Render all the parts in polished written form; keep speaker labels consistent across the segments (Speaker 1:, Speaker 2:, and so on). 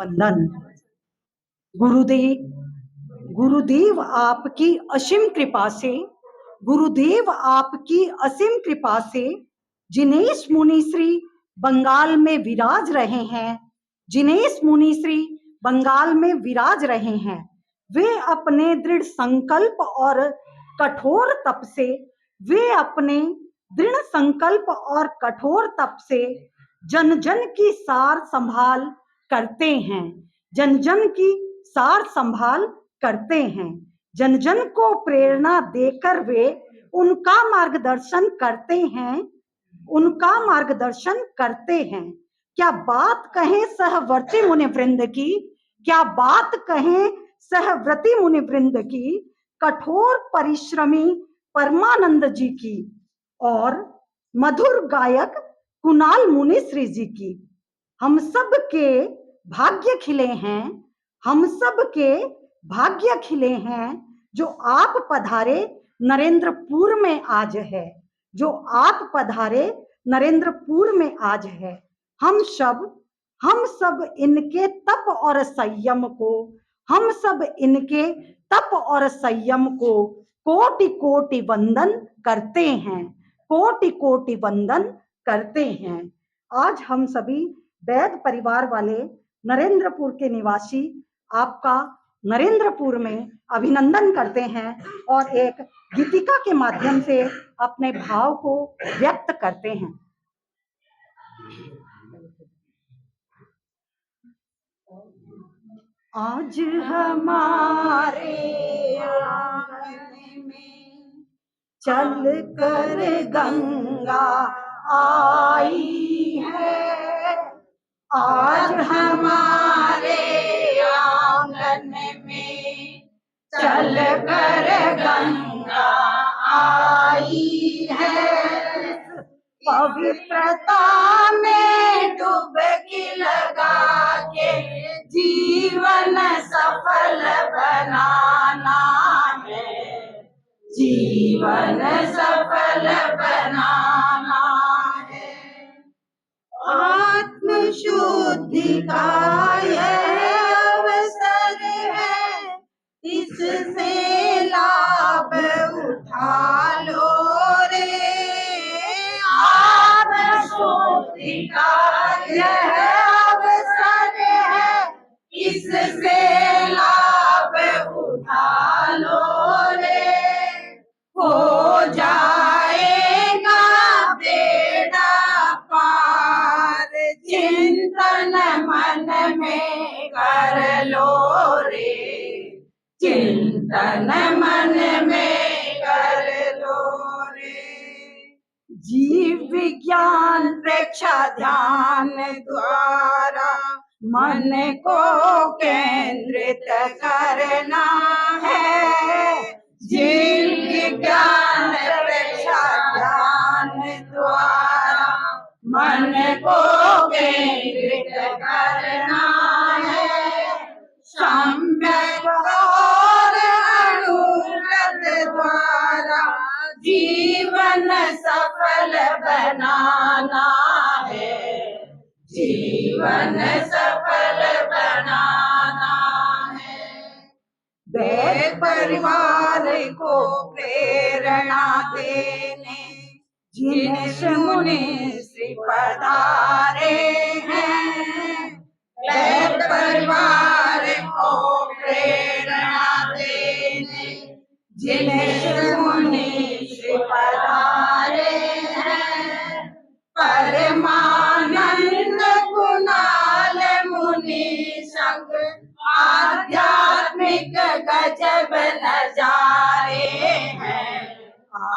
Speaker 1: वंदन। गुरुदेव गुरुदेव आपकी असीम कृपा से, गुरुदेव आपकी असीम कृपा से जिनेश मुनि श्री बंगाल में विराज रहे हैं, जिनेश मुनि श्री बंगाल में विराज रहे हैं। वे अपने दृढ़ संकल्प और कठोर तप से, वे अपने दृढ़ संकल्प और कठोर तप से जन जन की सार संभाल करते हैं, जन जन की सार संभाल करते हैं। जन जन को प्रेरणा देकर वे उनका मार्गदर्शन करते हैं, उनका मार्गदर्शन करते हैं। क्या बात कहें सहवर्ती मुनि वृंद की, क्या बात कहें सहव्रती मुनि वृंद की, कठोर परिश्रमी परमानंद जी की और मधुर गायक कुणाल मुनि श्री जी की। हम सब के भाग्य खिले हैं, हम सब के भाग्य खिले हैं जो आप पधारे नरेंद्रपुर में आज है, जो आप पधारे नरेंद्रपुर में आज है। हम सब इनके तप और संयम को, हम सब इनके तप और संयम को कोटि कोटि वंदन करते हैं, कोटि कोटि वंदन करते हैं। आज हम सभी वैद परिवार वाले नरेंद्रपुर के निवासी आपका नरेंद्रपुर में अभिनंदन करते हैं और एक गीतिका के माध्यम से अपने भाव को व्यक्त करते हैं। आज हमारे आंगन में चल कर गंगा आई है, आज हमारे आंगन में चल कर गंगा आई है। पवित्रता में डुबकी लगा के जीवन सफल बनाना है, जीवन सफल बनाना है। आत्म शुद्धि का यह अवसर है, इससे लाभ उठा लो रे। आत्म शुद्धि का यह अवसर है, इससे लाभ उठा लो रे। हो जाएगा बेड़ा पार, चिंतन मन में कर लो रे, चिंतन मन में कर लो रे। जीव विज्ञान प्रेक्षा ध्यान द्वारा मन को केंद्रित करना है, जीव विज्ञान प्रेक्षा ध्यान द्वारा मन को केंद्रित करना है। सम्यक और अनुव्रत द्वारा जीवन सफल बनाना है, जीवन सफल बनाना है। वैद परिवार को प्रेरणा देने जिनेश मुनि श्री पधारे हैं, वैद परिवार को प्रेरणा देने जिनेश मुनि श्री पधारे हैं। परमानंद कुणाल मुनि संग आध्यात्मिक गजब नजारे हैं,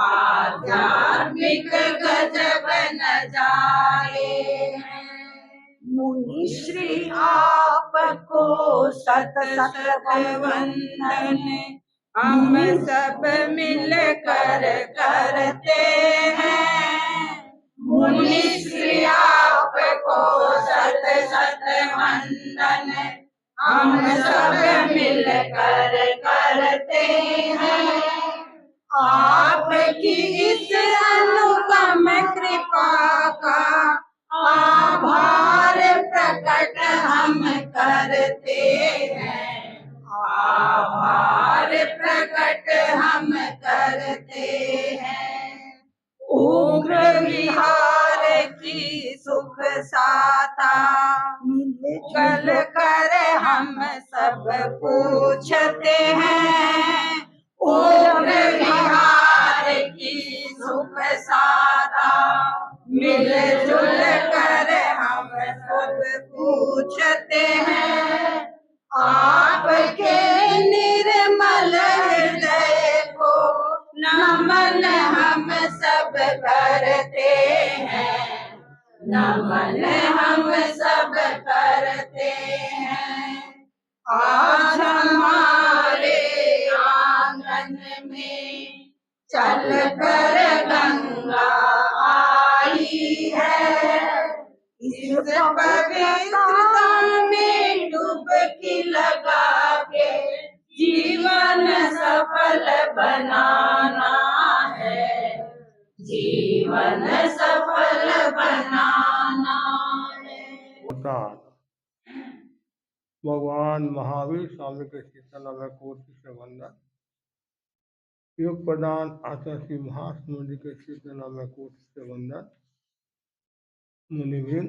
Speaker 1: आध्यात्मिक गजब नजारे हैं। मुनि श्री आपको सत सत वंदन हम सब मिलकर करते हैं। मुनि श्री आपको सत सत वंदन हम सब मिलकर करते हैं। आपकी इस अनुपम कृपा का आभार प्रकट हम करते
Speaker 2: मिलजुल कर हम सब पूछते हैं, उम्र विहार की सुख साता। मिलजुल कर हम सब पूछते हैं, आपके निर्मल हृदय को नमन हम सब करते हैं, नमन हम सब करते हैं। आज हमारे आंगन में चल कर गंगा आई है, इस पवित्रता में डुबकी लगा के जीवन सफल बनाना है, जीवन सफल बनाना है।
Speaker 3: भगवान महावीर स्वामी के शीतल कोटि से वंदन। योग प्रदान आचार्य श्री महात्मा के शीतल कोटि से वंदन। मुनिविन,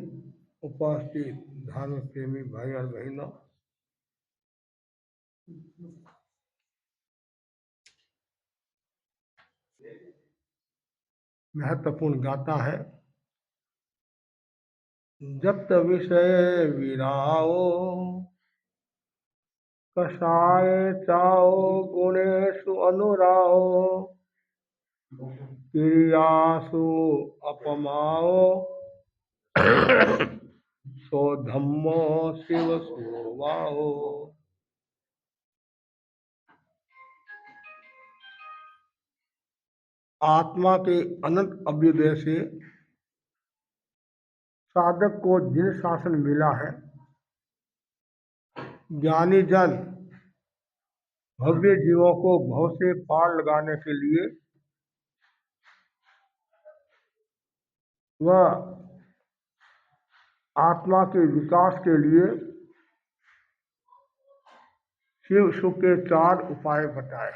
Speaker 3: उपस्थित धर्म प्रेमी भाई और बहनों, महत्वपूर्ण गाथा है। जप्त विषय विराओ, कषाय चाओ गुणेशु अनुराओ, क्रियासु अपमाओ, सो धम्मो शिव सोवाओ। आत्मा के अनंत अभ्युदय से साधक को जिन शासन मिला है, ज्ञानी जन भव्य जीवों को भव से पार लगाने के लिए वह आत्मा के विकास के लिए शिव सुख के 4 उपाय बताए।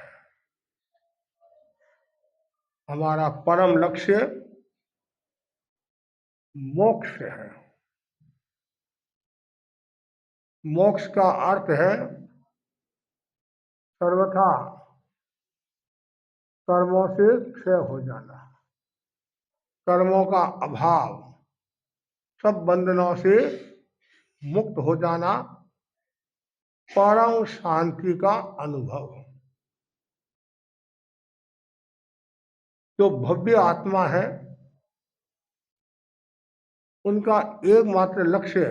Speaker 3: हमारा परम लक्ष्य मोक्ष है। मोक्ष का अर्थ है सर्वथा कर्मों से क्षय हो जाना, कर्मों का अभाव, सब बंधनों से मुक्त हो जाना, परम शांति का अनुभव। जो भव्य आत्मा है उनका एकमात्र लक्ष्य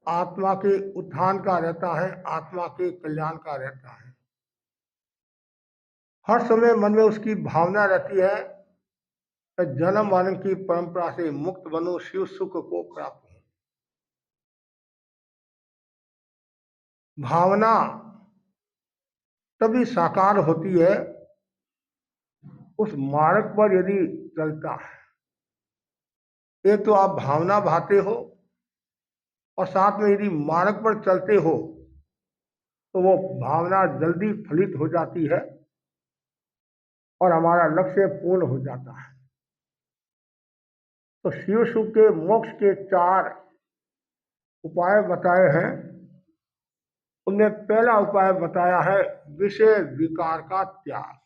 Speaker 3: आत्मा के उत्थान का रहता है, आत्मा के कल्याण का रहता है। हर समय मन में उसकी भावना रहती है कि जन्म मरण की परंपरा से मुक्त बनो, शिव सुख को प्राप्त हो। भावना तभी साकार होती है उस मार्ग पर यदि चलता है। एक तो आप भावना भाते हो और साथ में यदि मार्ग पर चलते हो तो वो भावना जल्दी फलित हो जाती है और हमारा लक्ष्य पूर्ण हो जाता है। तो शिव सुख के मोक्ष के 4 उपाय बताए हैं। उनमें पहला उपाय बताया है विषय विकार का त्याग।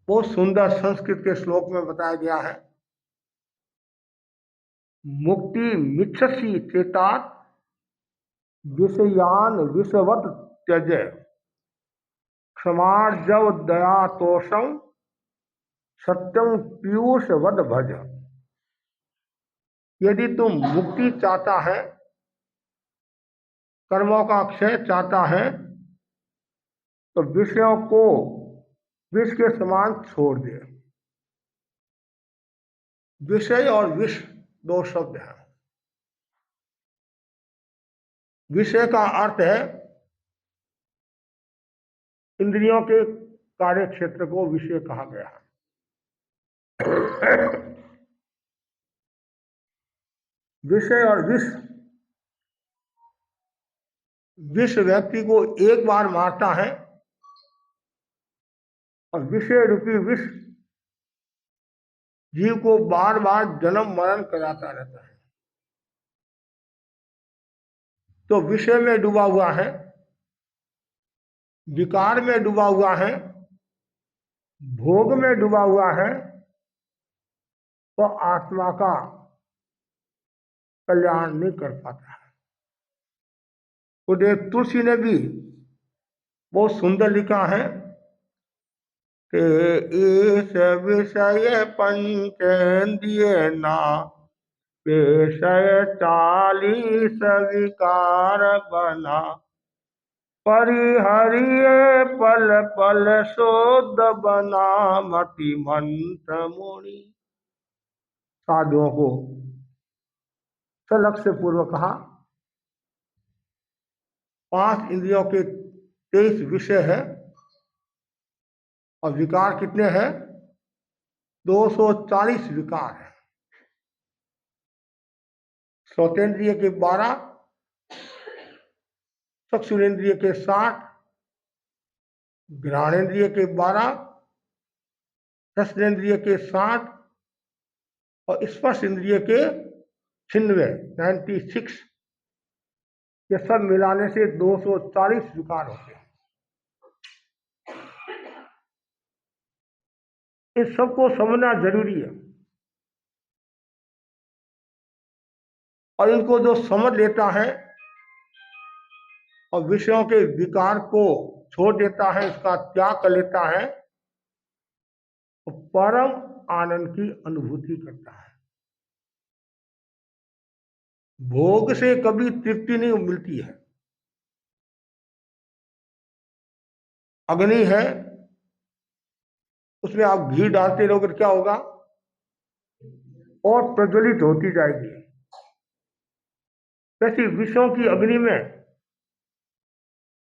Speaker 3: बहुत सुंदर संस्कृत के श्लोक में बताया गया है, मुक्ति मिच्छसि चेतात विषयान विषवत त्यज, क्षमार्जव दया तोषम सत्यम पीयूष वद भज। यदि तुम मुक्ति चाहता है, कर्मों का क्षय चाहता है, तो विषयों को विष के समान छोड़ दे। विषय और विष 2 शब्द हैं। विषय का अर्थ है इंद्रियों के कार्य क्षेत्र को विषय कहा गया है। विषय और विष, विष व्यक्ति को एक बार मारता है और विषय रूपी विष जीव को बार बार जन्म मरण कराता रहता है। तो विषय में डूबा हुआ है, विकार में डूबा हुआ है, भोग में डूबा हुआ है, तो आत्मा का कल्याण नहीं कर पाता है। तो देव तुलसी ने भी बहुत सुंदर लिखा है कि इस विषय पंचेंद्रिय ना विषय 40 विकार बना, परिहरिये पल पल शोध बना, मति मंत्र मुनि। साधुओं को सलक्ष्य पूर्वक कहा, 5 इंद्रियों के 23 विषय है और विकार कितने हैं? 240 विकार है। श्रोतेंद्रिय के 12, चक्षुरेंद्रिय के 60, घ्राणेन्द्रिय के 12, रसनेन्द्रिय के 60 और स्पर्श इंद्रिय के 96। ये सब मिलाने से 240 विकार होते हैं। इस सबको समझना जरूरी है और इनको जो समझ लेता है और विषयों के विकार को छोड़ देता है, इसका त्याग कर लेता है, तो परम आनंद की अनुभूति करता है। भोग से कभी तृप्ति नहीं मिलती है। अग्नि है, उसमें आप घी डालते रहोगे तो क्या होगा? और प्रज्वलित होती जाएगी। वैसे विषयों की अग्नि में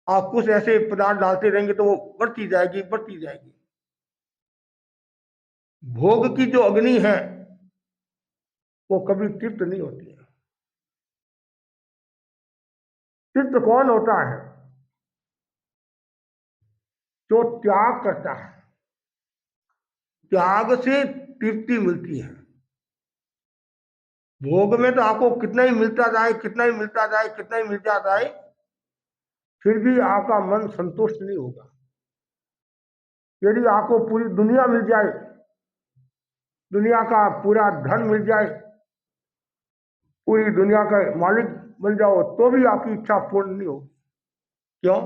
Speaker 3: आप कुछ ऐसे पदार्थ डालते रहेंगे तो वो बढ़ती जाएगी, बढ़ती जाएगी। भोग की जो अग्नि है वो कभी तृप्त नहीं होती है। तृप्त कौन होता है? जो त्याग करता है। त्याग से तृप्ति मिलती है। भोग में तो आपको कितना ही मिलता जाए, कितना ही मिलता जाए, कितना ही मिलता जाए, फिर भी आपका मन संतुष्ट नहीं होगा। यदि आपको पूरी दुनिया मिल जाए, दुनिया का पूरा धन मिल जाए, पूरी दुनिया का मालिक बन जाओ, तो भी आपकी इच्छा पूर्ण नहीं होगी। क्यों?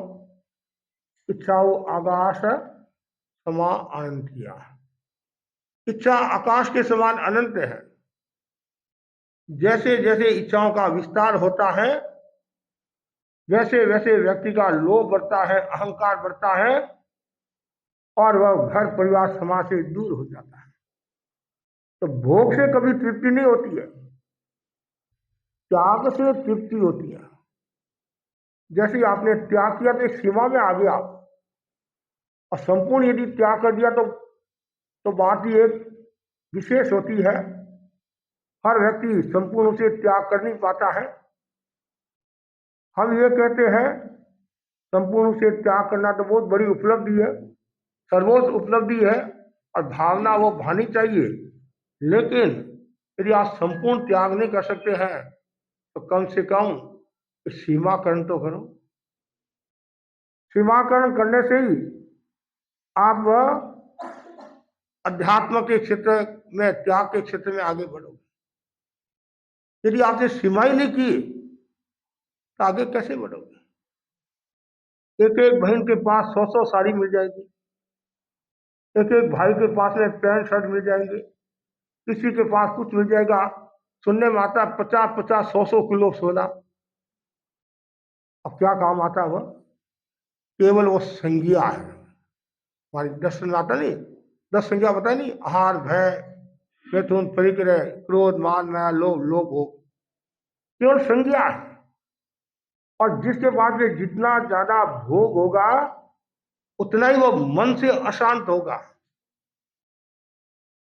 Speaker 3: इच्छाओ आकाश समा अनंत किया। इच्छा आकाश के समान अनंत है। जैसे जैसे इच्छाओं का विस्तार होता है, वैसे वैसे व्यक्ति का लोभ बढ़ता है, अहंकार बढ़ता है और वह घर परिवार समाज से दूर हो जाता है। तो भोग से कभी तृप्ति नहीं होती है, त्याग से तृप्ति होती है। जैसे आपने त्याग किया तो एक सीमा में आ गया और संपूर्ण यदि त्याग कर दिया तो बात ही एक विशेष होती है। हर व्यक्ति संपूर्ण उसे त्याग कर नहीं पाता है। हम ये कहते हैं संपूर्ण से त्याग करना तो बहुत बड़ी उपलब्धि है, सर्वोच्च उपलब्धि है और भावना वो भानी चाहिए। लेकिन यदि आप संपूर्ण त्याग नहीं कर सकते हैं तो कम से कम सीमाकरण तो करो। सीमाकरण करने से ही आप अध्यात्म के क्षेत्र में, त्याग के क्षेत्र में आगे बढ़ोगे। यदि आपने सीमा ही नहीं की तो आगे कैसे बढ़ोगे? एक एक बहन के पास 100 साड़ी मिल जाएगी, एक एक भाई के पास में पैंट शर्ट मिल जाएंगे, किसी के पास कुछ मिल जाएगा। सुनने में आता 50-50, 100 किलो सोना। अब क्या काम आता है? वह केवल वो संज्ञा है। हमारी दर्शन में आता नहीं, 10 संज्ञा बताए नहीं, आहार, भय, मैथुन, परिग्रह, क्रोध, मान, माया, लोभ, लोभ, भोग, केवल संज्ञा है। और जिसके पास में जितना ज्यादा भोग होगा उतना ही वो मन से अशांत होगा।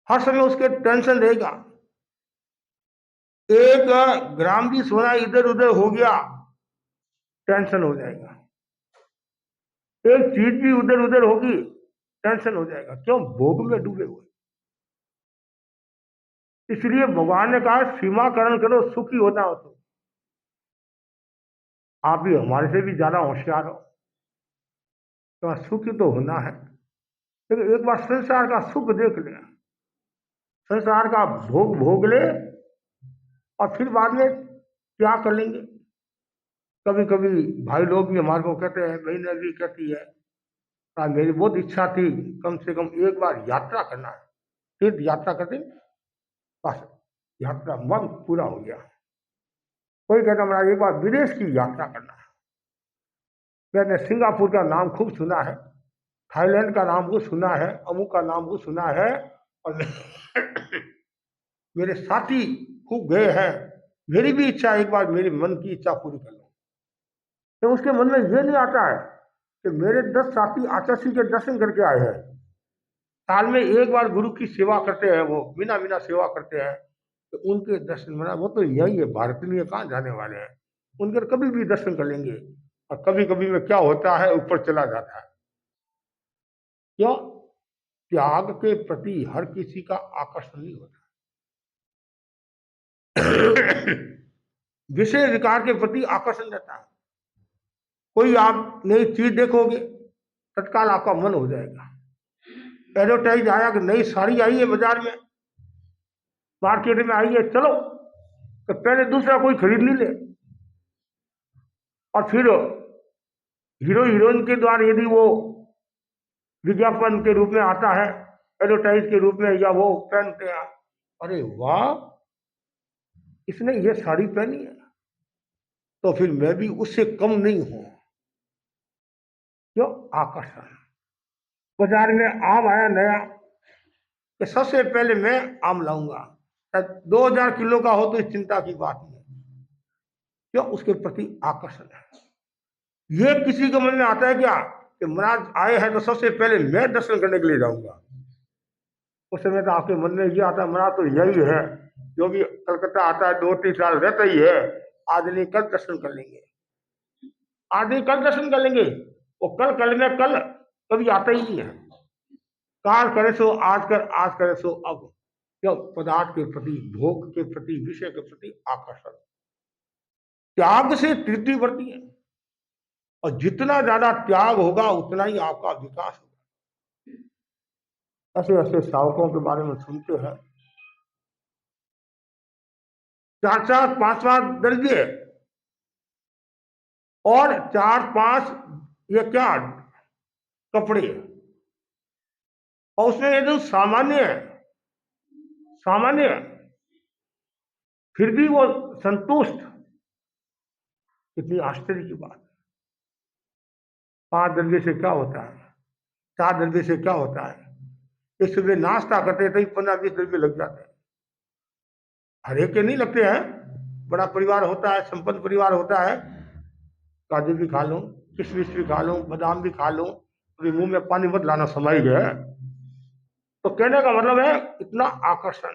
Speaker 3: हर समय उसके टेंशन रहेगा। 1 ग्राम भी सोना इधर उधर हो गया, टेंशन हो जाएगा। एक चीज भी उधर उधर होगी, टेंशन हो जाएगा। क्यों? भोग में डूबे हुए। इसलिए भगवान ने कहा सीमाकरण करो, सुखी होना हो तो आप भी हमारे से भी ज्यादा होशियार हो, तो सुखी तो होना है। लेकिन एक बार संसार का सुख देख ले, संसार का भोग भोग ले, और फिर बाद में क्या कर लेंगे। कभी कभी भाई लोग भी हमारे को कहते हैं, बहनें भी कहती है, मेरी बहुत इच्छा थी कम से कम एक बार यात्रा करना है, तीर्थ यात्रा करते, बस यात्रा मन पूरा हो गया। कोई कहता मेरा एक बार विदेश की यात्रा करना है। मैंने सिंगापुर का नाम खूब सुना है, थाईलैंड का नाम भी सुना है, अमुक का नाम भी सुना है, और मेरे साथी खूब गए हैं, मेरी भी इच्छा एक बार मेरे मन की इच्छा पूरी कर लो। तो उसके मन में ये नहीं आता है कि मेरे 10 साथी आचार्य के दर्शन करके आए हैं, साल में एक बार गुरु की सेवा करते हैं, वो बिना बिना सेवा करते हैं, तो उनके दर्शन में वो तो यही है, भारत में कहाँ जाने वाले हैं, उनके कभी भी दर्शन कर लेंगे। और कभी कभी में क्या होता है, ऊपर चला जाता है। क्यों? त्याग के प्रति हर किसी का आकर्षण नहीं होता। विषय विकार के प्रति आकर्षण रहता है। कोई आप नई चीज देखोगे, तत्काल आपका मन हो जाएगा। एडवर्टाइज आया कि नई साड़ी आई है बाजार में, मार्केट में आई है, चलो, तो पहले दूसरा कोई खरीद नहीं ले, और फिर हीरो हीरोइन के द्वारा यदि वो विज्ञापन के रूप में आता है, एडवर्टाइज के रूप में, या वो पहनते हैं, अरे वाह इसने ये साड़ी पहनी है, तो फिर मैं भी उससे कम नहीं हूं। क्यों? आकर्षण। बाजार में आम आया नया, कि सबसे पहले मैं आम लाऊंगा, 2000 किलो का हो तो इस चिंता की बात नहीं। क्यों? उसके प्रति आकर्षण है। ये किसी के मन में आता है क्या कि महाराज आए हैं तो सबसे पहले मैं दर्शन करने के लिए जाऊंगा? उस समय तो आपके मन में ये आता है, महाराज तो यही है जो भी कलकत्ता आता है 2-3 साल रहता ही है, आज नहीं कल दर्शन कर लेंगे, आज नहीं कल दर्शन कर लेंगे। वो कल में कल कभी आता ही नहीं है। काल करे सो आज कर, आज करे सो अब। क्यों? पदार्थ के प्रति, भोग के प्रति, विषय के प्रति आकर्षण। त्याग से तृप्ति बढ़ती है, और जितना ज्यादा त्याग होगा उतना ही आपका विकास होगा। ऐसे ऐसे सावकों के बारे में सुनते हैं, 4-4, 5-5 दर्जे, और 4-5 ये क्या कपड़े, और उसमें ये जो सामान्य है, सामान्य है, फिर भी वो संतुष्ट। कितनी आश्चर्य की बात। 5 दर्जे से क्या होता है, 4 दर्जे से क्या होता है। इस सुबह नाश्ता करते तो 15-20 दर्जे लग जाते हैं। हर एक के नहीं लगते हैं, बड़ा परिवार होता है, संपन्न परिवार होता है, काजू भी खा लूं, किशमिश भी खा लूं, बादाम भी खा लूं, अभी मुंह में पानी मत लाना, समय गया। तो कहने का मतलब है इतना आकर्षण।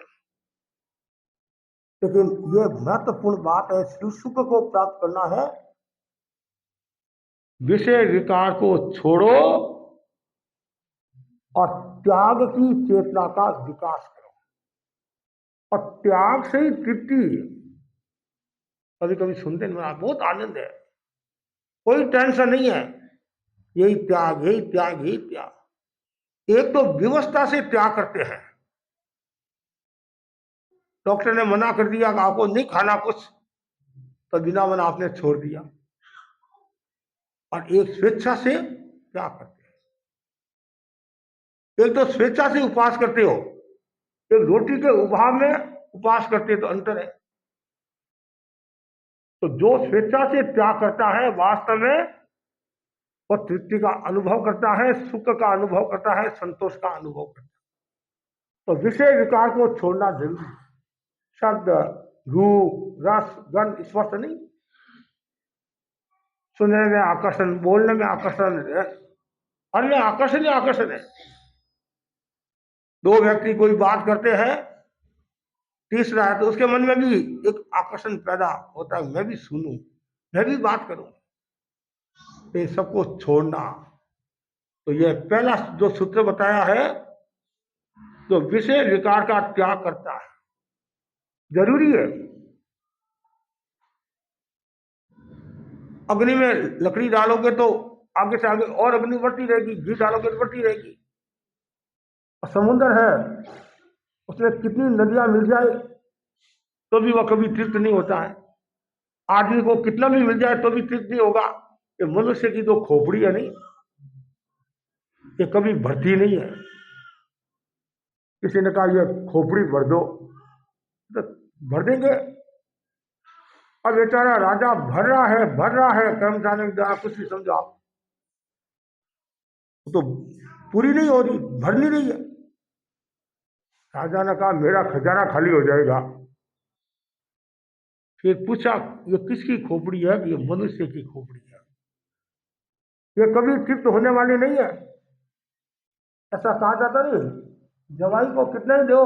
Speaker 3: लेकिन ये महत्वपूर्ण बात है, शिव सुख को प्राप्त करना है, विषय विकार को छोड़ो और त्याग की चेतना का विकास करो, और त्याग से ही तृप्ति। कभी कभी सुनते हैं बहुत आनंद है, कोई टेंशन नहीं है, यही त्याग, यही त्याग, यही त्याग। एक तो व्यवस्था से त्याग करते हैं, डॉक्टर ने मना कर दिया कि आपको नहीं खाना कुछ, तो बिना मना आपने छोड़ दिया। और एक स्वेच्छा से क्या करते हैं, एक तो स्वेच्छा से उपवास करते हो, एक रोटी के अभाव में उपवास करते, तो अंतर है। तो जो स्वेच्छा से त्याग करता है वास्तव में वो तृप्ति का अनुभव करता है, सुख का अनुभव करता है, संतोष का अनुभव करता है। तो विषय विकार को छोड़ना जरूरी है। शब्द, रूप, रस, गंध, स्पर्श नहीं, सुनने में आकर्षण, बोलने में आकर्षण है, अन्य आकर्षण ही आकर्षण है। 2 व्यक्ति कोई बात करते हैं, तीसरा है तो उसके मन में भी एक आकर्षण पैदा होता है, मैं भी सुनूं, मैं भी बात करूं। तो ये सबको छोड़ना, तो ये पहला जो सूत्र बताया है, तो विषय विकार का त्याग करता है, जरूरी है। अग्नि में लकड़ी डालोगे तो आगे से आगे और अग्नि बढ़ती रहेगी, घी डालोगे तो बढ़ती रहेगी। और समुद्र है, उसमें कितनी नदियां मिल जाए तो भी वह कभी तृप्त नहीं होता है। आदमी को कितना भी मिल जाए तो भी तृप्त नहीं होगा। ये मनुष्य की तो खोपड़ी है नहीं, ये कभी भरती नहीं है। किसी ने कहा ये खोपड़ी भर दो, तो भर देंगे। अब बेचारा राजा भर रहा है कर्मचारियों के द्वारा, कुछ भी समझो आप, तो पूरी नहीं हो रही, भर नहीं रही है। राजा ने कहा मेरा खजाना खाली हो जाएगा। फिर पूछा ये किसकी खोपड़ी है? ये मनुष्य की खोपड़ी है, ये कभी तृप्त होने वाली नहीं है। ऐसा कहा जाता नहीं, जवाई को कितना ही दो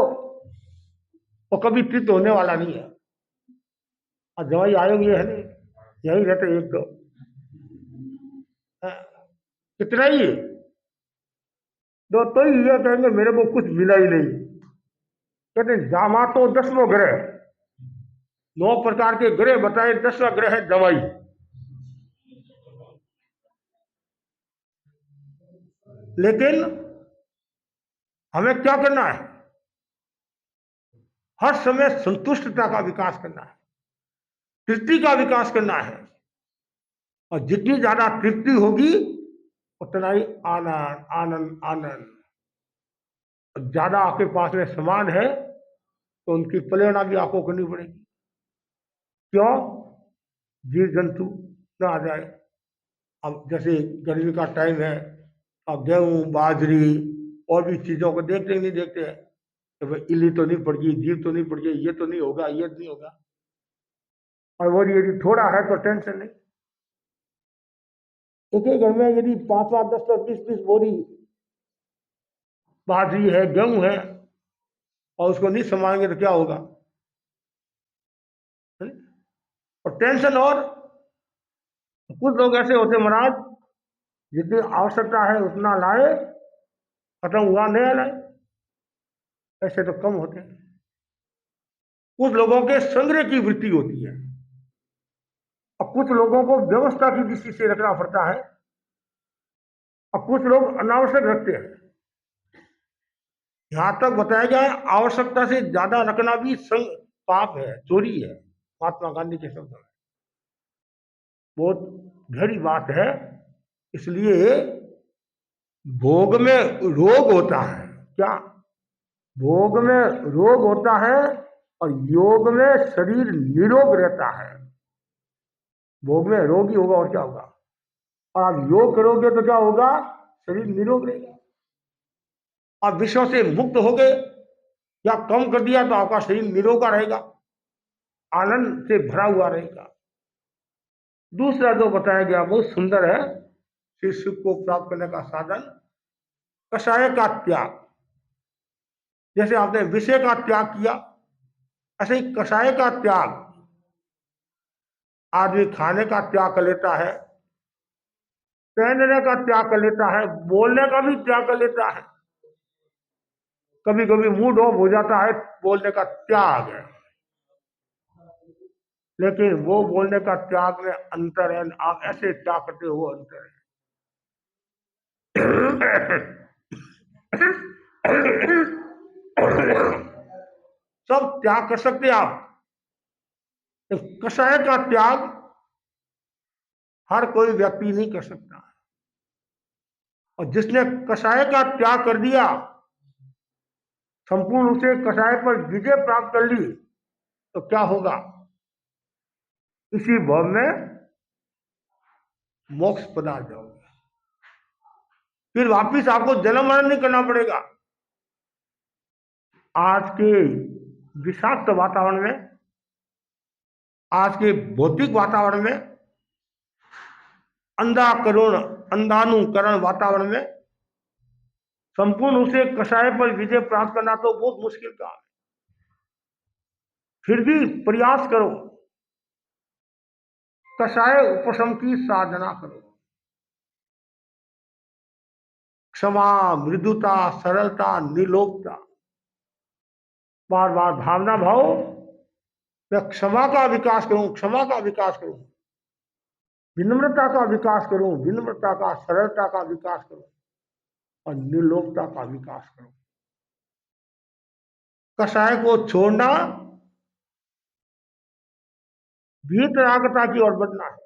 Speaker 3: वो कभी तृप्त होने वाला नहीं है। और जवाई आयोग ये है नहीं, यही रहते एक दो, कितना ही दो तो ही ये कहेंगे मेरे को कुछ मिला ही नहीं। कहते जामा तो 10वां ग्रह, 9 प्रकार के ग्रह बताए, 10वां ग्रह है दवाई। लेकिन हमें क्या करना है? हर समय संतुष्टता का विकास करना है, तृप्ति का विकास करना है। और जितनी ज्यादा तृप्ति होगी उतना ही आनंद आनंद आनंद। ज्यादा आपके पास में सामान है तो उनकी प्रेरणा भी आपको करनी पड़ेगी। क्यों? जीव जंतु न आ जाए। अब जैसे गर्मी का टाइम है, अब गेहूं बाजरी और भी चीजों को देखते ही नहीं देखते हैं तो भाई इल्ली तो नहीं पड़ गई, जीव तो नहीं पड़ गई, ये तो नहीं होगा, ये नहीं होगा। और वो यदि थोड़ा है तो टेंशन नहीं। एक एक घर में यदि 5 5 10 10 20 20 बोरी बाजरी है, गेहूं है, और उसको नहीं संभालेंगे तो क्या होगा? और टेंशन। और कुछ लोग ऐसे होते महाराज, जितनी आवश्यकता है उतना लाए, खत्म हुआ नहीं लाए, ऐसे तो कम होते हैं। कुछ लोगों के संग्रह की वृत्ति होती है और कुछ लोगों को व्यवस्था की दृष्टि से रखना पड़ता है और कुछ लोग अनावश्यक रखते हैं। यहां तक बताया गया है आवश्यकता से ज्यादा रखना भी संग पाप है, चोरी है, महात्मा गांधी के शब्द में। बहुत गहरी बात है। इसलिए भोग में रोग होता है। क्या? भोग में रोग होता है और योग में शरीर निरोग रहता है। भोग में रोग ही होगा और क्या होगा? और आप योग करोगे तो क्या होगा? शरीर निरोग रहेगा। आप विषयों से मुक्त हो गए या कम कर दिया तो आपका शरीर निरोगा रहेगा, आनंद से भरा हुआ रहेगा। दूसरा जो बताया गया बहुत सुंदर है, श्री सुख को प्राप्त करने का साधन कषाय का त्याग। जैसे आपने विषय का त्याग किया, ऐसे ही कषाय का त्याग। आदमी खाने का त्याग कर लेता है, पहनने का त्याग कर लेता है, बोलने का भी त्याग कर लेता है। कभी कभी मूड ऑफ हो जाता है, बोलने का त्याग है, लेकिन वो बोलने का त्याग में अंतर है। आप ऐसे त्याग करते हो, अंतर है। सब त्याग कर सकते आप। कषाय का त्याग हर कोई व्यक्ति नहीं कर सकता, और जिसने कषाय का त्याग कर दिया, संपूर्ण रूप से कषाय पर विजय प्राप्त कर ली, तो क्या होगा? इसी भाव में मोक्ष पदा जाओगे। फिर वापिस आपको जन्म मरण नहीं करना पड़ेगा। आज के विषाक्त वातावरण में, आज के भौतिक वातावरण में, अंधानुकरण वातावरण में संपूर्ण रूप से कषाय पर विजय प्राप्त करना तो बहुत मुश्किल काम है। फिर भी प्रयास करो, कषाय उपशम की साधना करो। क्षमा, मृदुता, सरलता, निर्लोभता, बार बार भावना भाव मैं क्षमा का विकास करूं, क्षमा का विकास करूं, विनम्रता का विकास करूं, विनम्रता का, सरलता का विकास करूं और निर्लोभता का विकास करूं। कषाय को छोड़ना वीतरागता की ओर बढ़ना है।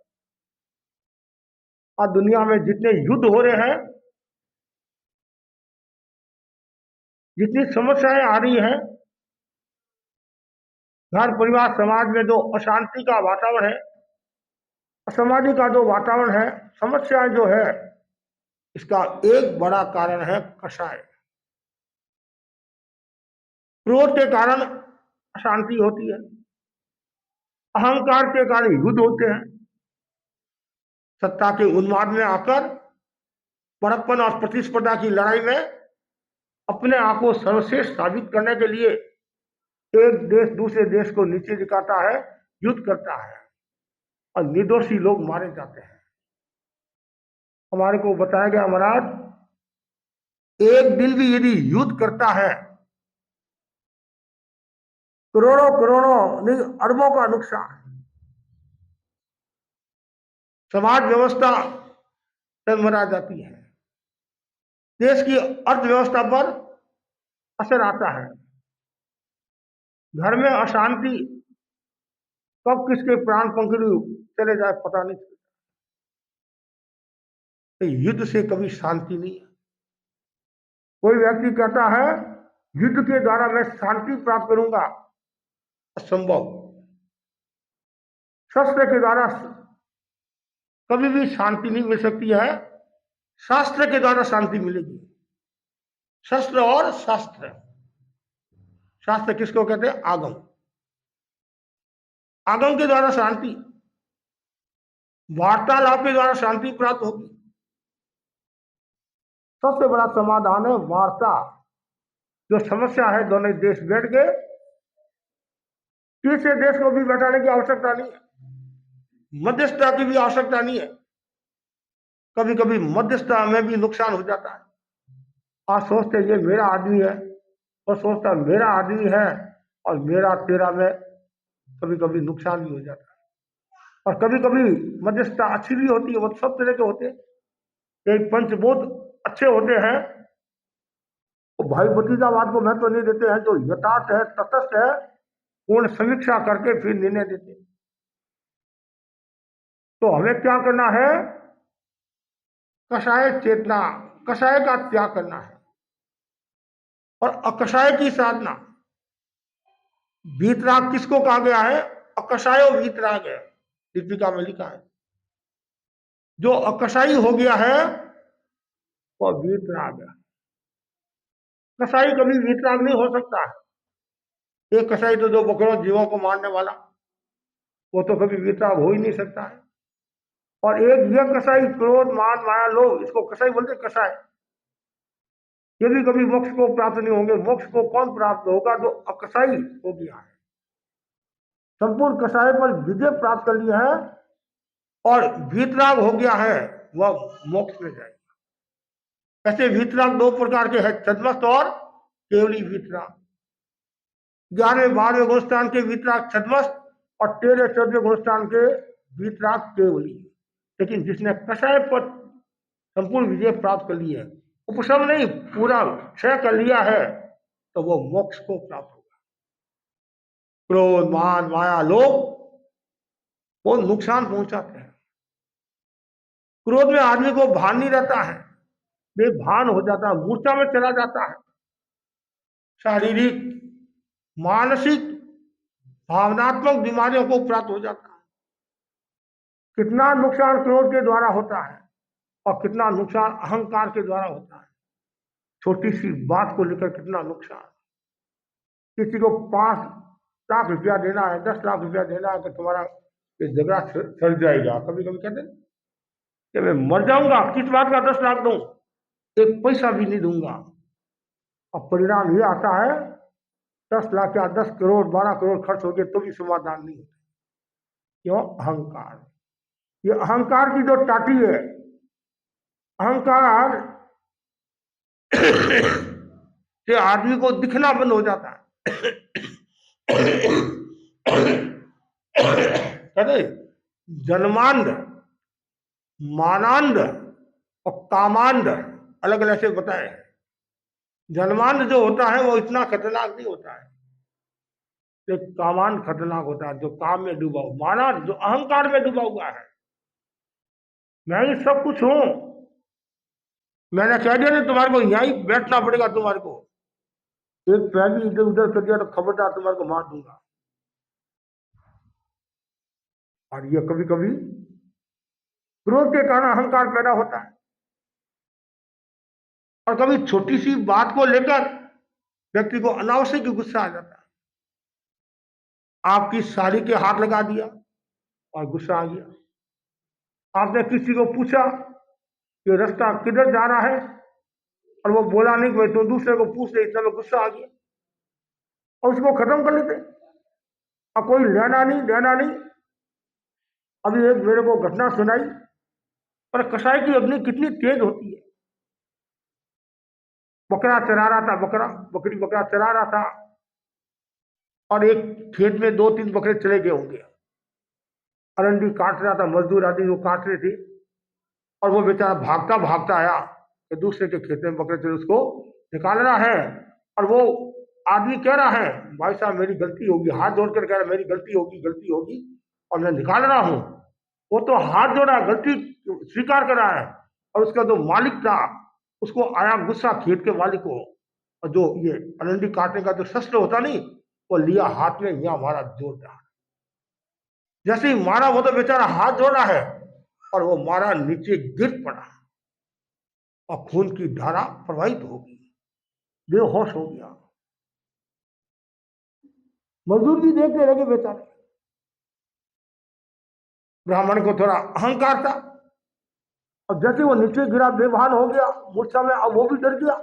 Speaker 3: और दुनिया में जितने युद्ध हो रहे हैं, जितनी समस्याएं आ रही हैं, घर परिवार समाज में जो अशांति का वातावरण है, असामाजिक का जो वातावरण है, समस्याएं जो है, इसका एक बड़ा कारण है कषाय। क्रोध के कारण अशांति होती है, अहंकार के कारण युद्ध होते हैं, सत्ता के उन्माद में आकर बड़प्पन और प्रतिस्पर्धा की लड़ाई में अपने आप को सर्वश्रेष्ठ साबित करने के लिए एक देश दूसरे देश को नीचे दिखाता है, युद्ध करता है और निर्दोषी लोग मारे जाते हैं। हमारे को बताया गया महाराज, एक दिन भी यदि युद्ध करता है, करोड़ों करोड़ों नहीं अरबों का नुकसान, समाज व्यवस्था डगमगा जाती है, देश की अर्थव्यवस्था पर असर आता है, घर में अशांति, कब किसके प्राण पंखुड़ी चले जाए पता नहीं चलता। तो युद्ध से कभी शांति नहीं है। कोई व्यक्ति कहता है युद्ध के द्वारा मैं शांति प्राप्त करूंगा, असंभव। शस्त्र के द्वारा कभी भी शांति नहीं मिल सकती है, शास्त्र के द्वारा शांति मिलेगी। शस्त्र और शास्त्र, शास्त्र किसको कहते हैं? आगम। आगम के द्वारा शांति, वार्तालाप के द्वारा शांति प्राप्त होगी। सबसे बड़ा समाधान है वार्ता। जो समस्या है, दोनों देश बैठ गए, तीसरे देश को भी बैठाने की आवश्यकता नहीं है, मध्यस्थता की भी आवश्यकता नहीं है। कभी कभी मध्यस्थता में भी नुकसान हो जाता है। आप सोचते ये मेरा आदमी है, और सोचता मेरा आदमी है, और मेरा तेरा में कभी कभी नुकसान भी हो जाता है। और कभी कभी मध्यस्थता अच्छी भी होती है, वो सब तरह के होते हैं। एक पंचबोध अच्छे होते हैं, वो भाई भतीजावाद को महत्व नहीं देते हैं, जो यथार्थ है, तटस्थ है, पूर्ण समीक्षा करके फिर निर्णय देते हैं। तो हमें क्या करना है? कषाय चेतना, कषाय का त्याग करना है और अकषाय की साधना। वीतराग किसको कहा गया है? अकषायो वीतराग है, दीपिका में लिखा है। जो अकषाई हो गया है वो वीतराग है। कसाई कभी वीतराग नहीं हो सकता है। एक कसाई तो जो बकरों जीवों को मारने वाला, वो तो कभी वीतराग हो ही नहीं सकता है। और एक यह कसाई, क्रोध मान माया लोभ, इसको कसाई बोलते, कसाई। ये भी कभी मोक्ष को प्राप्त नहीं होंगे। मोक्ष को कौन प्राप्त होगा? जो अकसाई हो गया है, संपूर्ण कसाई पर विजय प्राप्त कर लिया है और वीतराग हो गया है, वह मोक्ष में जाएगा। ऐसे वीतराग दो प्रकार के हैं, छद्मस्त और केवली वीतराग। 11वें 12वें गुणस्थान के वीतराग छद्मस्त और 13वें 14वें गुणस्थान के वीतराग केवली। लेकिन जिसने कषाय पर संपूर्ण विजय प्राप्त कर ली है, उपशम नहीं, पूरा क्षय कर लिया है, तो वो मोक्ष को प्राप्त होगा। क्रोध मान माया लोभ वो नुकसान पहुंचाते हैं। क्रोध में आदमी को भान नहीं रहता है, बेभान हो जाता है, मूर्छा में चला जाता है। शारीरिक, मानसिक, भावनात्मक बीमारियों को प्राप्त हो जाता है। कितना नुकसान क्रोध के द्वारा होता है और कितना नुकसान अहंकार के द्वारा होता है। छोटी सी बात को लेकर कितना नुकसान। किसी को 5 लाख रुपया देना है, 10 लाख रुपया देना है, कि तुम्हारा ये झगड़ा सड़ जाएगा। कभी कभी कहते हैं कि मैं मर जाऊंगा, किस बात का 10 लाख दूं, एक पैसा भी नहीं दूंगा। और परिणाम ये आता है 10 लाख या 10 करोड़ 12 करोड़ खर्च हो गए तो भी समाधान नहीं होता। क्यों? अहंकार। ये अहंकार की जो टाटी है, अहंकार से आदमी को दिखना बंद हो जाता है। कहते जन्मांध, मानांध और कामांध अलग अलग से बताए। जन्मांध जो होता है वो इतना खतरनाक नहीं होता है, जो कामांध खतरनाक होता है, जो काम में डूबा हुआ। मानांध जो अहंकार में डूबा हुआ है, मैं ही सब कुछ हूं, मैंने कह दिया नहीं तुम्हारे को यहीं बैठना पड़ेगा, तुम्हारे को एक पैर भी इधर उधर कर दिया तो खबरदार तुम्हारे को मार दूंगा। और ये कभी कभी क्रोध के कारण अहंकार पैदा होता है, और कभी छोटी सी बात को लेकर व्यक्ति को अनावश्यक गुस्सा आ जाता है। आपकी साड़ी के हाथ लगा दिया और गुस्सा आ गया। आपने किसी को पूछा कि रास्ता किधर जा रहा है और वो बोला नहीं, कोई तो दूसरे को पूछ ले, इतना गुस्सा आ गया और उसको खत्म कर लेते, और कोई लेना नहीं देना नहीं। अभी एक मेरे को घटना सुनाई, पर कसाई की अग्नि कितनी तेज होती है। बकरा चरा रहा था, बकरा चरा रहा था, और एक खेत में 2-3 बकरे चले गए होंगे। अरंडी काट रहा था, मजदूर आदमी वो काट रहे थे, और वो बेचारा भागता भागता आया कि दूसरे के खेत में बकरे चले, उसको निकाल रहा है। और वो आदमी कह रहा है, भाई साहब मेरी गलती होगी, हाथ जोड़कर कह रहा है मेरी गलती होगी और मैं निकाल रहा हूं। वो तो हाथ जोड़ा, गलती स्वीकार कर रहा है, और उसका जो मालिक था उसको आया गुस्सा, खेत के मालिक को, और जो ये अरंडी काटने का जो शस्त्र होता नहीं, वो लिया हाथ में, यहाँ मारा जोरदार। जैसे ही मारा वो तो बेचारा हाथ जोड़ा है, और वो मारा नीचे गिर पड़ा और खून की धारा प्रवाहित हो गई, बेहोश हो गया। मजदूर भी देखते रहे बेचारे। ब्राह्मण को थोड़ा अहंकार था, और जैसे वो नीचे गिरा बेभान हो गया मूर्छा में, अब वो भी डर गया।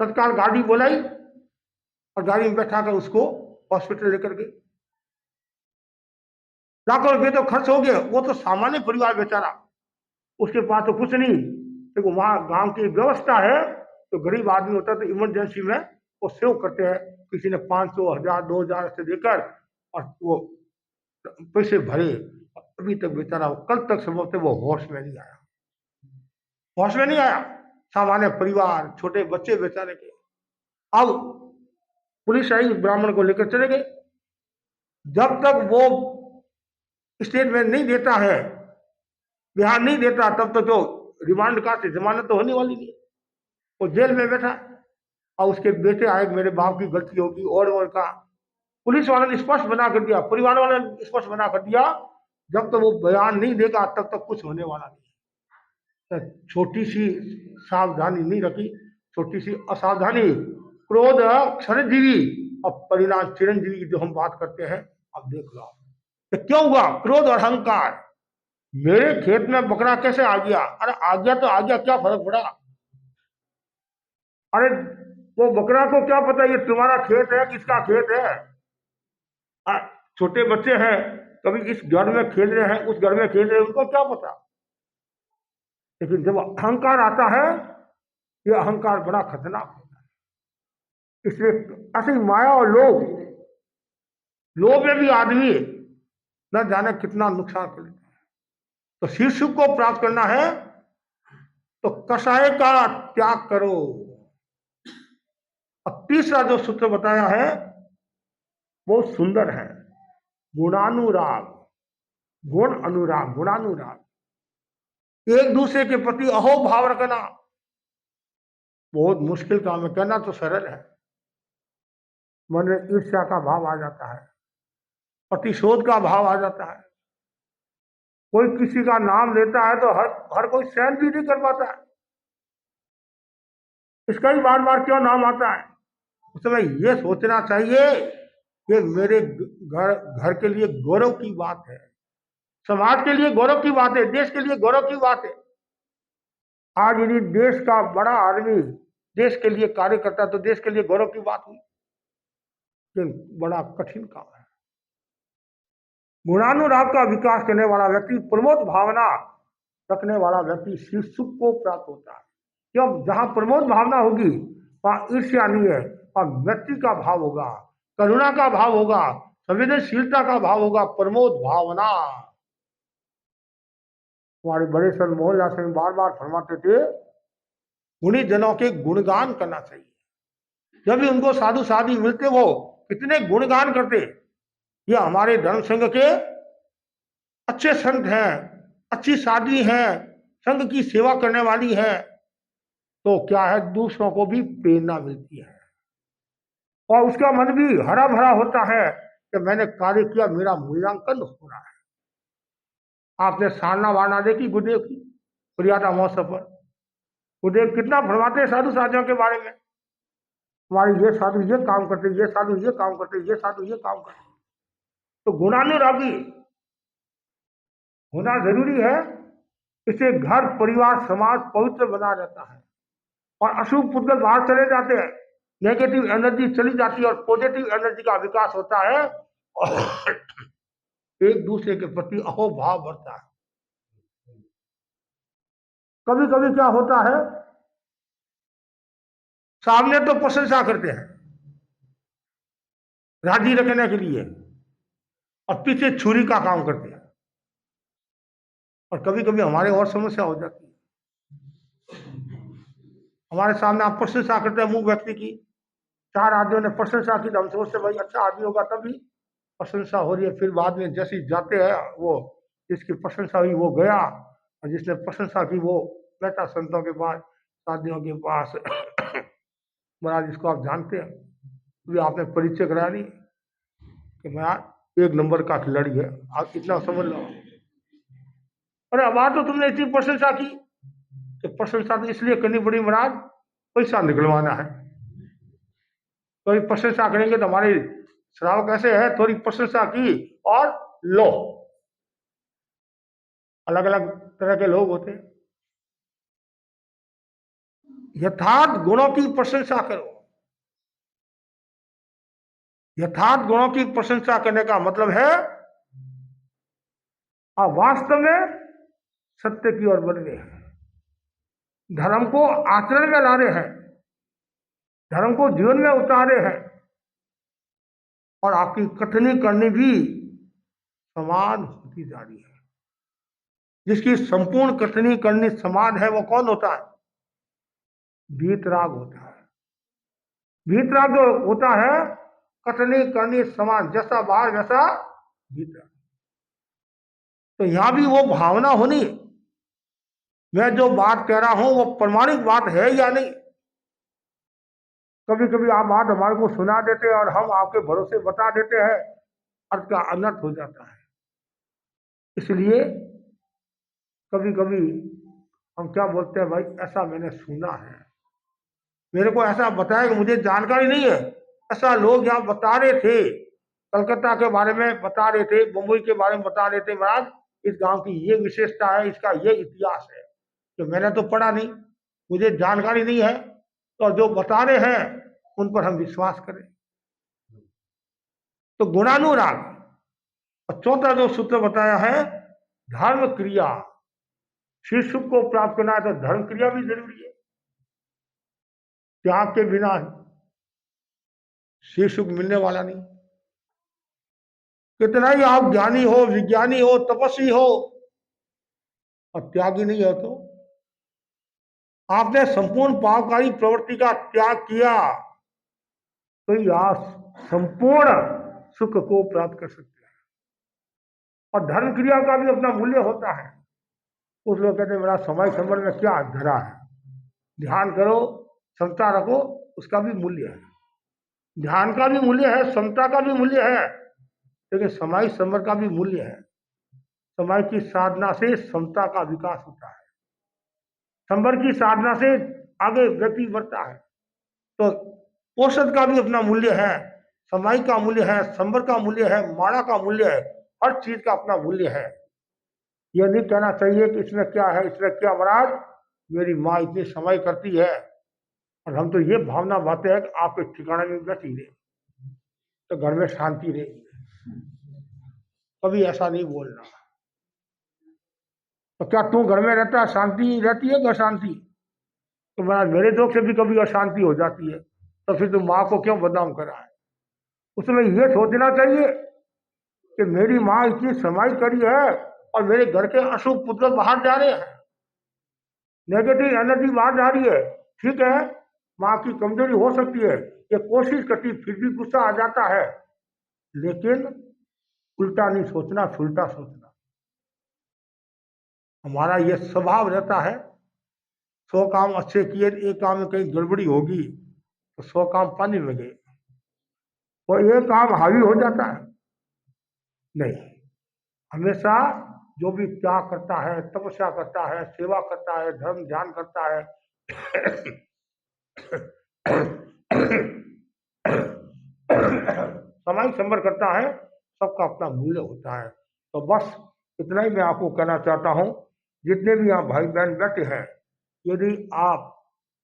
Speaker 3: तत्काल गाड़ी बुलाई और गाड़ी में बैठा कर उसको हॉस्पिटल लेकर गए। लाखों रुपये तो खर्च हो गए। वो तो सामान्य परिवार बेचारा, उसके पास तो कुछ नहीं। देखो वहां गांव की व्यवस्था है, तो गरीब आदमी होता है तो इमरजेंसी में वो सेव करते हैं, किसी ने 500, 1000, 2000 से देकर और वो पैसे भरे। अभी तक बेचारा कल तक संभव थे वो होश में नहीं आया। सामान्य परिवार, छोटे बच्चे बेचारे के। अब पुलिस आई, ब्राह्मण को लेकर चले गए। जब तक वो स्टेटमेंट नहीं देता है, बिहार नहीं देता, तब तक जो रिमांड का जमानत तो होने वाली नहीं। वो जेल में बैठा, और उसके बेटे आए, मेरे बाप की गलती होगी और का पुलिस वाले ने स्पष्ट बना कर दिया, परिवार वाले ने स्पष्ट बना कर दिया, जब तक वो बयान नहीं देगा तब तक कुछ होने वाला नहीं। तो छोटी सी सावधानी नहीं रखी, छोटी सी असावधानी, क्रोध क्षणजीवी और परिणाम चिरंजीवी की जो हम बात करते हैं। अब देख लो तो क्यों हुआ क्रोध और अहंकार। मेरे खेत में बकरा कैसे आ गया? अरे आ गया तो आ गया, क्या फर्क पड़ा? अरे वो बकरा को क्या पता ये तुम्हारा खेत है किसका खेत है? छोटे बच्चे हैं, कभी इस घर में खेल रहे हैं, उस घर में खेल रहे हैं, उनको क्या पता। लेकिन जब अहंकार आता है, ये अहंकार बड़ा खतरनाक होता है। इसलिए ऐसी माया और लोभ में भी आदमी न जाने कितना नुकसान कर लेता है। तो शीर्ष को प्राप्त करना है तो कषाय का त्याग करो। और तीसरा जो सूत्र बताया है बहुत सुंदर है, गुणानुराग, गुण अनुराग, गुणानुराग। एक दूसरे के प्रति अहोभाव रखना बहुत मुश्किल काम है, कहना तो सरल है। मन में ईर्ष्या का भाव आ जाता है, प्रतिशोध का भाव आ जाता है। कोई किसी का नाम लेता है तो हर कोई सहन भी नहीं कर पाता है, इसका ही बार बार क्यों नाम आता है। उस समय ये सोचना चाहिए कि मेरे घर के लिए गौरव की बात है, समाज के लिए गौरव की बात है, देश के लिए गौरव की बात है। आज यदि देश का बड़ा आदमी देश के लिए कार्य करता तो देश के लिए गौरव की बात हुई, लेकिन बड़ा कठिन काम है। गुणानुराग का विकास करने वाला व्यक्ति, प्रमोद भावना रखने वाला व्यक्ति शीर्ष सुख को प्राप्त होता है। क्यों? जहां प्रमोद भावना होगी वहां ईर्ष्या नहीं है, और व्यक्ति का भाव होगा, करुणा का भाव होगा, संवेदनशीलता का भाव होगा, प्रमोद भावना। हमारे बड़े संत मोहनलाल सिंह बार बार फरमाते थे, गुणी जनों के गुणगान करना चाहिए। जब भी उनको साधु साधु मिलते वो कितने गुणगान करते, ये हमारे धर्म संघ के अच्छे संत हैं, अच्छी साध्वी हैं, संघ की सेवा करने वाली हैं। तो क्या है, दूसरों को भी प्रेरणा मिलती है और उसका मन भी हरा भरा होता है कि मैंने कार्य किया, मेरा मूल्यांकन हो रहा है। आपने सारना वारना देखी गुरुदेव की प्रियाता महोत्सव पर? गुरुदेव कितना फरमाते हैं साधु साधियों के बारे में, हमारे ये साधु ये काम करते, ये साधु ये काम करते, ये साधु ये काम करते। तो गुणानुरागी होना जरूरी है। इससे घर परिवार समाज पवित्र बना रहता है और अशुभ पुद्गल बाहर चले जाते हैं, नेगेटिव एनर्जी चली जाती है और पॉजिटिव एनर्जी का विकास होता है और एक दूसरे के प्रति अहोभाव बढ़ता है। कभी कभी क्या होता है, सामने तो प्रशंसा करते हैं राजी रखने के लिए और पीछे छुरी का काम करते हैं, और कभी कभी हमारे और समस्या हो जाती है। हमारे सामने आप प्रशंसा करते हैं मुंह व्यक्ति की, 4 आदमियों ने प्रशंसा की तो हम सोचते भाई अच्छा आदमी होगा, तभी प्रशंसा हो रही है। फिर बाद में जैसे जाते हैं, वो जिसकी प्रशंसा हुई वो गया और जिसने प्रशंसा की वो बैठा संतों के पास, साधियों के पास। महाराज इसको आप जानते हैं, भी आपने परिचय कराया नहीं कि महाराज 1 नंबर का खिलाड़ी है, आप इतना समझ लो। अरे अब तो तुमने इतनी प्रशंसा की, तो प्रशंसा तो इसलिए करनी पड़ी महाराज, पैसा निकलवाना है। थोड़ी प्रशंसा करेंगे तो हमारे श्रावक कैसे है, थोड़ी प्रशंसा की और लो। अलग अलग तरह के लोग होते हैं। यथार्थ गुणों की प्रशंसा करो। यथार्थ गुणों की प्रशंसा करने का मतलब है आप वास्तव में सत्य की ओर बढ़ रहे हैं, धर्म को आचरण में ला रहे हैं, धर्म को जीवन में उतारे हैं, और आपकी कथनी करनी भी समान होती जा रही है। जिसकी संपूर्ण कथनी करनी समान है वो कौन होता है? वीतराग होता है। वीतराग जो होता है, कथनी करनी समान, जैसा बाहर वैसा भीतर। तो यहां भी वो भावना होनी, मैं जो बात कह रहा हूं वो प्रमाणिक बात है या नहीं। कभी कभी आप बात हमारे को सुना देते हैं और हम आपके भरोसे बता देते हैं, अर्थ का अनर्थ हो जाता है। इसलिए कभी कभी हम क्या बोलते हैं, भाई ऐसा मैंने सुना है, मेरे को ऐसा बताया कि मुझे जानकारी नहीं है, ऐसा लोग यहाँ बता रहे थे, कलकत्ता के बारे में बता रहे थे, मुंबई के बारे में बता रहे थे, महाराज इस गांव की ये विशेषता है, इसका ये इतिहास है। तो मैंने तो पढ़ा नहीं, मुझे जानकारी नहीं है, तो जो बता रहे हैं उन पर हम विश्वास करें। तो गुणानुराग। और चौथा जो सूत्र बताया है, धर्म क्रिया। श्री सुख को प्राप्त करना है तो धर्म क्रिया भी जरूरी है। त्याग के बिना श्री सुख मिलने वाला नहीं। कितना ही आप ज्ञानी हो, विज्ञानी हो, तपस्वी हो, और त्यागी नहीं हो तो आपने संपूर्ण पापकारी प्रवृत्ति का त्याग किया तो ही आप संपूर्ण सुख को प्राप्त कर सकते हैं। और धर्म क्रिया का भी अपना मूल्य होता है। कुछ लोग कहते हैं मेरा समय संबंध में क्या धरा है, ध्यान करो, समता रखो, उसका भी मूल्य है। ध्यान का भी मूल्य है, समता का भी मूल्य है, लेकिन समय संवर का भी मूल्य है। समय की साधना से समता का विकास होता है, संवर की साधना से आगे व्यक्ति बढ़ता है। तो औषध का भी अपना मूल्य है, समय का मूल्य है, संवर का मूल्य है, माणा का मूल्य है, हर चीज का अपना मूल्य है। यह नहीं कहना चाहिए कि इसमें क्या है, इसमें क्या, महाराज मेरी माँ इतनी समय करती है और हम तो ये भावना बातें हैं कि आपके ठिकाने में बैठी रहे तो घर में शांति रहेगी। कभी ऐसा नहीं बोलना। तो क्या तू घर में रहता है शांति रहती है कि अशांति? तो महाराज मेरे दोस्त से भी कभी अशांति हो जाती है, तो फिर तुम माँ को क्यों बदनाम करा है? उसमें ये सोचना चाहिए कि मेरी माँ इतनी समाई करी है और मेरे घर के अशुभ पुत्र बाहर जा रहे हैं, नेगेटिव एनर्जी बाहर जा रही है। ठीक है, माँ की कमजोरी हो सकती है, ये कोशिश करती फिर भी गुस्सा आ जाता है, लेकिन उल्टा नहीं सोचना, सुलटा सोचना। हमारा ये स्वभाव रहता है, 100 काम अच्छे किए, एक काम में कहीं गड़बड़ी होगी तो 100 काम पानी में गए, और ये काम हावी हो जाता है। नहीं, हमेशा जो भी त्याग करता है, तपस्या करता है, सेवा करता है, धर्म ध्यान करता है, समय संबर करता है, सबका अपना मूल्य होता है। तो बस इतना ही मैं आपको कहना चाहता हूं, जितने भी यहाँ भाई बहन बैठे हैं, यदि आप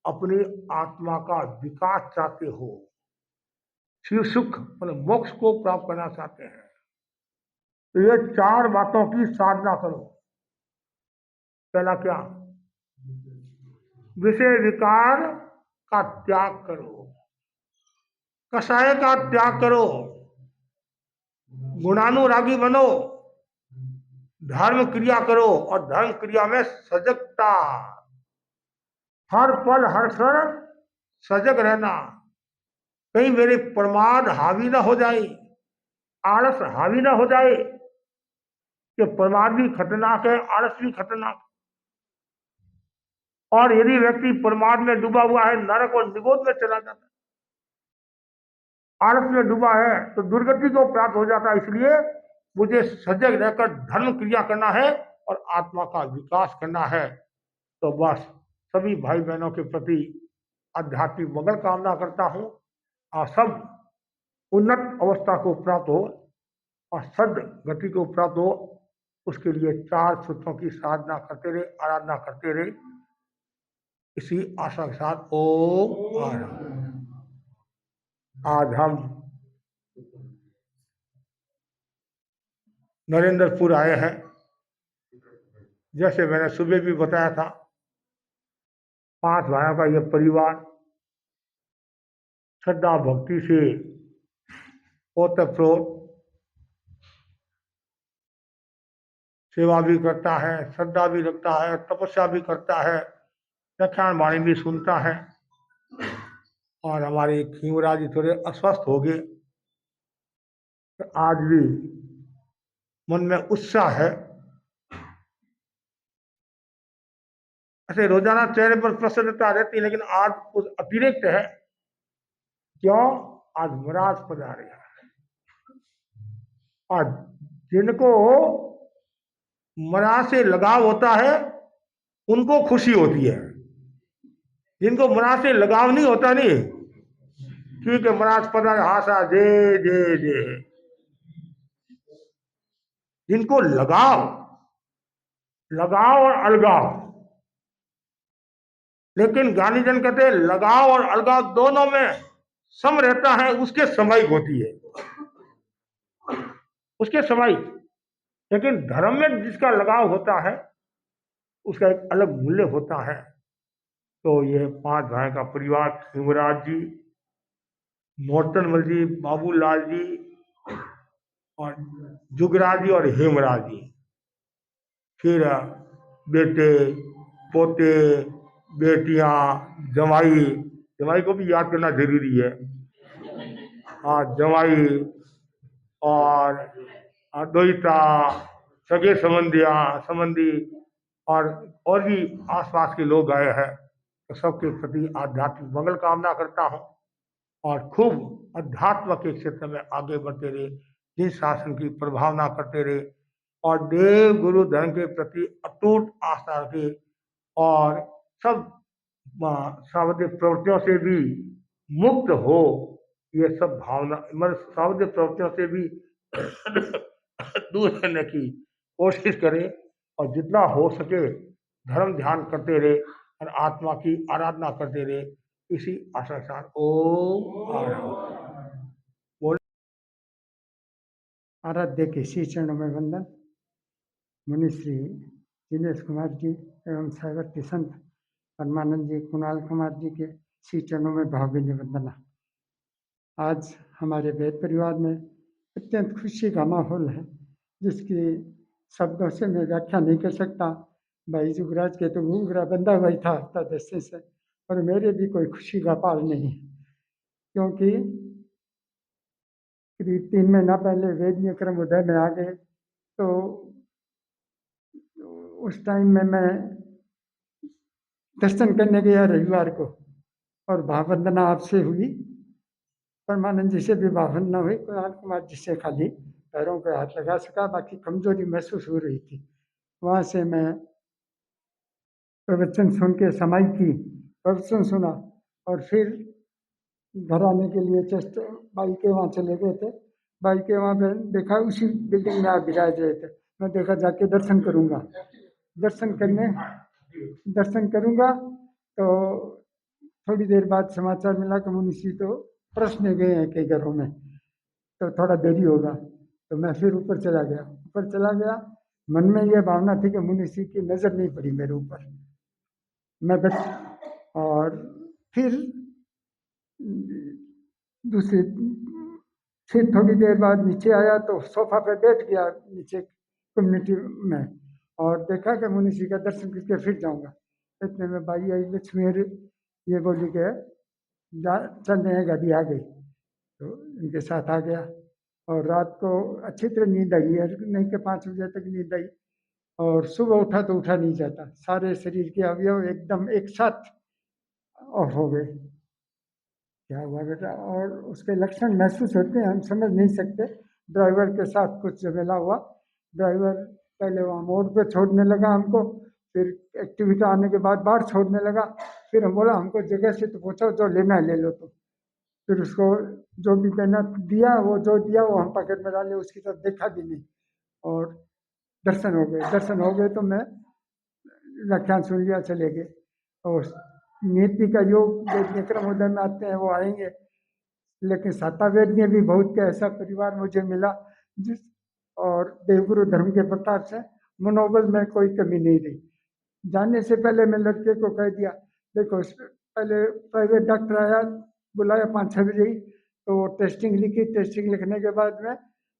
Speaker 3: अपनी आत्मा का विकास चाहते हो, शिव सुख मतलब मोक्ष को प्राप्त करना चाहते हैं, तो ये 4 बातों की साधना करो। पहला क्या? विषय विकार का त्याग करो, कषाय का त्याग करो, गुणानुरागी बनो, धर्म क्रिया करो, और धर्म क्रिया में सजगता, हर पल हर क्षण सजग रहना, कहीं मेरे प्रमाद हावी ना हो जाए, आलस हावी ना हो जाए, कि प्रमाद भी खतरनाक है, आलस भी खतरनाक। और यदि व्यक्ति प्रमाद में डूबा हुआ है, नरक और निगोद में चला जाता है, आलस में डूबा है तो दुर्गति को प्राप्त हो जाता है। इसलिए मुझे सजग रहकर धर्म क्रिया करना है और आत्मा का विकास करना है। तो बस सभी भाई बहनों के प्रति आध्यात्मिक मंगल कामना करता हूँ, और सब उन्नत अवस्था को प्राप्त हो और सद गति को प्राप्त हो। उसके लिए 4 सूत्रों की साधना करते रहे, आराधना करते रहे। इसी आशा के साथ ओम आराम। आज हम नरेंद्रपुर आए हैं। जैसे मैंने सुबह भी बताया था, 5 भाइयों का यह परिवार श्रद्धा भक्ति से ओतप्रोत सेवा भी करता है, श्रद्धा भी रखता है, तपस्या भी करता है, व्याख्यान वाणी भी सुनता है। और हमारे खीमराज जी थोड़े अस्वस्थ हो गए, तो आज भी मन में उत्साह है। ऐसे रोजाना चेहरे पर प्रसन्नता रहती है, लेकिन आज कुछ अतिरिक्त है। क्यों? आज महाराज पधारे हैं। और जिनको महाराज से लगाव होता है उनको खुशी होती है, जिनको महाराज से लगाव नहीं होता, नहीं ठीक है, महाराज पधारे, हासा दे दे दे। जिनको लगाव, लगाव और अलगाव, लेकिन गांधी जन कहते हैं लगाव और अलगाव दोनों में सम रहता है, उसके समय होती है, उसके समय। लेकिन धर्म में जिसका लगाव होता है उसका एक अलग मूल्य होता है। तो ये 5 भाई का परिवार, शिवराज जी, मोर्तनमल जी, बाबूलाल जी और जुगराज जी और हेमराज जी, फिर बेटे, पोते, बेटियां, जमाई, जमाई को भी याद करना जरूरी है। हाँ, जमाई और द्वैता, सगे संबंधी और भी आसपास के लोग आए हैं। तो सबके प्रति आध्यात्मिक मंगल कामना करता हूँ, और खूब अध्यात्म के क्षेत्र में आगे बढ़ते रहे, जिन शासन की प्रभावना करते रहे, और देव गुरु धर्म के प्रति अटूट आस्था रखे, और सब सावधिक प्रवृत्तियों से भी मुक्त हो। ये सब भावना मतलब सावधिक प्रवृत्तियों से भी दूर रहने की कोशिश करें, और जितना हो सके धर्म ध्यान करते रहे और आत्मा की आराधना करते रहे। इसी आशा के साथ ओम आराम।
Speaker 4: आराध्य के श्री चरणों में वंदन। मुनि श्री दिनेश कुमार जी एवं साइवर्ती संत परमानंद जी, कुणाल कुमार जी के श्री चरणों में भावभीनी वंदना। आज हमारे वेद परिवार में अत्यंत खुशी का माहौल है, जिसकी शब्दों से मैं व्याख्या नहीं कर सकता। भाई जुगराज के तो घूंघरा बंधा हुआ ही था हफ्ता 10 दिन से, और मेरे भी कोई खुशी का पाल नहीं है, क्योंकि करीब 3 महीना पहले वेदनीय क्रम उदय में आ गए। तो उस टाइम में मैं दर्शन करने गया रविवार को, और भाववंदना आपसे हुई, परमानंद जी से भी भाववंदना हुई, कुणाल कुमार जी से खाली पैरों पे हाथ लगा सका, बाकी कमजोरी महसूस हो रही थी। वहाँ से मैं प्रवचन सुन के समाई की, प्रवचन सुना, और फिर घर आने के लिए जस्ट बाई के वहाँ चले गए थे। बाई के वहाँ पे देखा उसी बिल्डिंग में आप विराज रहे थे, मैं देखा जाके दर्शन करूँगा, दर्शन करूँगा। तो थोड़ी देर बाद समाचार मिला कि मुनीषी तो प्रश्न गए हैं कई घरों में, तो थोड़ा देरी होगा। तो मैं फिर ऊपर चला गया। मन में यह भावना थी कि मुनीषी की नज़र नहीं पड़ी मेरे ऊपर, मैं बस। और फिर दूसरी फिर थोड़ी देर बाद नीचे आया तो सोफा पे बैठ गया नीचे कम्युनिटी में, और देखा कि मुनीषी का दर्शन करके फिर जाऊंगा। इतने में बाई आई लक्ष्मी, ये बोली कि जा चल रहे हैं, गाड़ी आ गई। तो इनके साथ आ गया, और रात को अच्छी तरह नींद आई है, नहीं कि 5 बजे तक नींद आई, और सुबह उठा तो उठा नहीं जाता, सारे शरीर के अवयव एकदम एक साथ ऑफ हो गए। क्या हुआ बेटा? और उसके लक्षण महसूस होते हैं, हम समझ नहीं सकते। ड्राइवर के साथ कुछ झमेला हुआ, ड्राइवर पहले वहाँ मोड़ पे छोड़ने लगा हमको, फिर एक्टिविटी आने के बाद बाहर छोड़ने लगा, फिर हम बोला हमको जगह से तो पूछो, जो लेना है ले लो। तो फिर उसको जो भी देना दिया, वो जो दिया वो हम पकड़ में डाले, उसकी तरफ देखा भी नहीं, और दर्शन हो गए। तो मैं व्याख्यान सुन लिया, चले गए। और नीति का योग वेदनीय क्रम उदय में आते हैं, वो आएंगे, लेकिन सातावेदनीय भी बहुत का ऐसा परिवार मुझे मिला जिस, और देवगुरु धर्म के प्रताप से मनोबल में कोई कमी नहीं रही। जाने से पहले मैं लड़के को कह दिया, देखो पहले प्राइवेट डॉक्टर आया, बुलाया 5-6 बजे ही, तो टेस्टिंग लिखी, टेस्टिंग लिखने के बाद में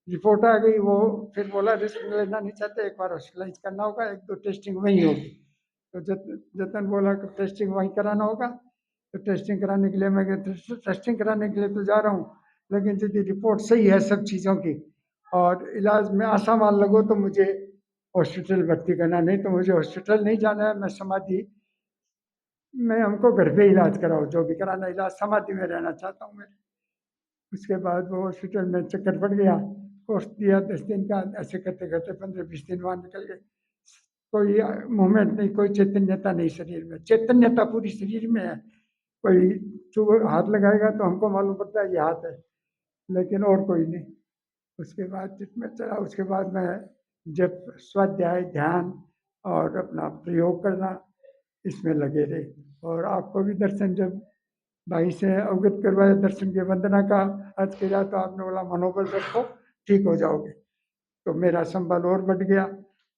Speaker 4: रिपोर्ट आ गई। वो फिर बोला रिस्क लेना नहीं चाहते, एक बार हॉस्पिटलाइज करना होगा, 1-2 टेस्टिंग वहीं होगी। तो जतन बोला कि टेस्टिंग वहीं कराना होगा। तो टेस्टिंग कराने के लिए मैं टेस्टिंग कराने के लिए तो जा रहा हूँ, लेकिन यदि रिपोर्ट सही है सब चीज़ों की, और इलाज में आसामान लगो, तो मुझे हॉस्पिटल भर्ती करना, नहीं तो मुझे हॉस्पिटल नहीं जाना है। मैं समाधि में, हमको घर पे इलाज कराओ, जो भी कराना इलाज, समाधि में रहना चाहता हूँ मैं। उसके बाद वो हॉस्पिटल में चक्कर पड़ गया, कोर्स दिया 10 दिन का, ऐसे करते करते 15-20 दिन वहाँ निकल गए। कोई मूवमेंट नहीं, कोई चैतन्यता नहीं शरीर में, चैतन्यता पूरी शरीर में है। कोई जो हाथ लगाएगा तो हमको मालूम पड़ता है ये हाथ है, लेकिन और कोई नहीं। उसके बाद जिसमें चला, उसके बाद मैं जब स्वाध्याय, ध्यान और अपना प्रयोग करना, इसमें लगे रहे। और आपको भी दर्शन जब भाई से अवगत करवाया दर्शन के वंदना का अर्थ किया, तो आपने बोला मनोबल रखो, ठीक हो जाओगे। तो मेरा संबल और बढ़ गया,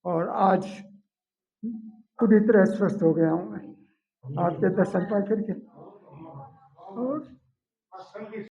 Speaker 4: और आज पूरी तरह स्वस्थ हो गया हूँ मैं आपके दर्शन पा करके। और